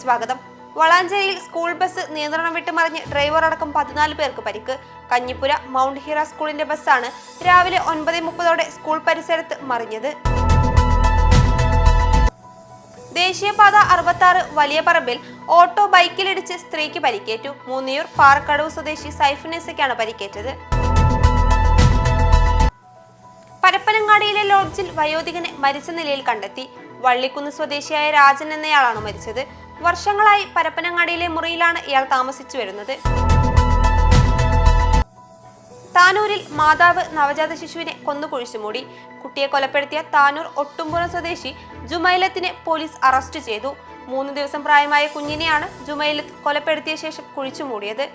സ്വാഗതം. വളാഞ്ചേരിയിൽ school bus നിയന്ത്രണം വിട്ട് മറിഞ്ഞ് ഡ്രൈവർ അടക്കം 14 പേർക്ക് പരിക്ക്. കഞ്ഞിപ്പുര മൗണ്ട് ഹിറ സ്കൂളിന്റെ ബസ്സാണ് രാവിലെ 9:30 സ്കൂൾ പരിസരത്ത് മറിഞ്ഞത്. ദേശീയപാത 66 വലിയ പറമ്പിൽ ഓട്ടോ ബൈക്കിലിടിച്ച് സ്ത്രീക്ക് പരിക്കേറ്റു. മൂന്നിയൂർ പാറക്കടവ് സ്വദേശി സൈഫുനിസയ്ക്കാണ് പരിക്കേറ്റത്. പരപ്പനങ്ങാടിയിലെ ലോഡ്ജിൽ വയോധികനെ മരിച്ച നിലയിൽ കണ്ടെത്തി. വള്ളിക്കുന്ന് സ്വദേശിയായ രാജൻ എന്നയാളാണ് മരിച്ചത്. വർഷങ്ങളായി പരപ്പനങ്ങാടിയിലെ മുറിയിലാണ് ഇയാൾ താമസിച്ചു വരുന്നത്. താനൂരിൽ മാതാവ് നവജാത ശിശുവിനെ കൊന്നു കുഴിച്ചുമൂടി. കുട്ടിയെ കൊലപ്പെടുത്തിയ താനൂർ ഒട്ടുംപുറം സ്വദേശി ജുമൈലത്തിനെ പോലീസ് അറസ്റ്റ് ചെയ്തു. 3 ദിവസം പ്രായമായ കുഞ്ഞിനെയാണ് ജുമൈലത്ത് കൊലപ്പെടുത്തിയ ശേഷം കുഴിച്ചുമൂടിയത്.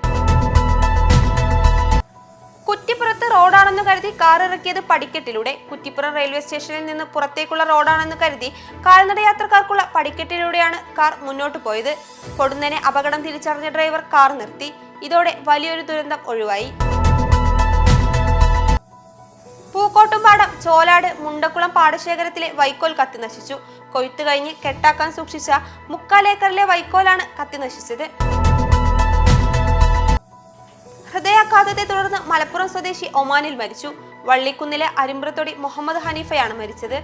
കുറ്റിപ്പുറത്ത് റോഡാണെന്ന് കരുതി കാർ ഇറക്കിയത് പടിക്കെട്ടിലൂടെ. കുറ്റിപ്പുറം റെയിൽവേ സ്റ്റേഷനിൽ നിന്ന് പുറത്തേക്കുള്ള റോഡാണെന്ന് കരുതി കാൽനട യാത്രക്കാർക്കുള്ള പടിക്കെട്ടിലൂടെയാണ് കാർ മുന്നോട്ട് പോയത്. പൊടുന്നനെ അപകടം തിരിച്ചറിഞ്ഞ ഡ്രൈവർ കാർ നിർത്തി. ഇതോടെ വലിയൊരു ദുരന്തം ഒഴിവായി. പൂക്കോട്ടുംപാടം ചോലാട് മുണ്ടക്കുളം പാടശേഖരത്തിലെ വൈക്കോൽ കത്തി നശിച്ചു. കൊയ്ത്ത് കഴിഞ്ഞ് കെട്ടാക്കാൻ സൂക്ഷിച്ച 3/4 ഏക്കറിലെ വൈക്കോലാണ് കത്തി നശിച്ചത്. ഹൃദയാഘാതത്തെ തുടർന്ന് മലപ്പുറം സ്വദേശി ഒമാനിൽ മരിച്ചു. വള്ളിക്കുന്നിലെ അരിമ്പ്രത്തൊടി മുഹമ്മദ് ഹനീഫയാണ് മരിച്ചത്.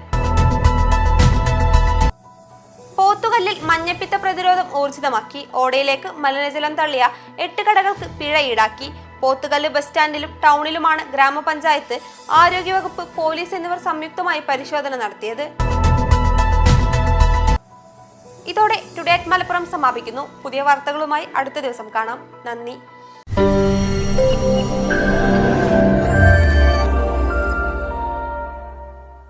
പോത്തുകല്ലിൽ മഞ്ഞപ്പിത്ത പ്രതിരോധം ഊർജിതമാക്കി. ഓടയിലേക്ക് മലിനജലം തള്ളിയ 8 കടകൾക്ക് പിഴ ഈടാക്കി. പോത്തുകല്ല് ബസ് സ്റ്റാൻഡിലും ടൗണിലുമാണ് ഗ്രാമപഞ്ചായത്ത്, ആരോഗ്യവകുപ്പ്, പോലീസ് എന്നിവർ സംയുക്തമായി പരിശോധന നടത്തിയത്. ഇതോടെ ടുഡേ അറ്റ് മലപ്പുറം സമാപിക്കുന്നു. പുതിയ വാർത്തകളുമായി അടുത്ത ദിവസം കാണാം. നന്ദി.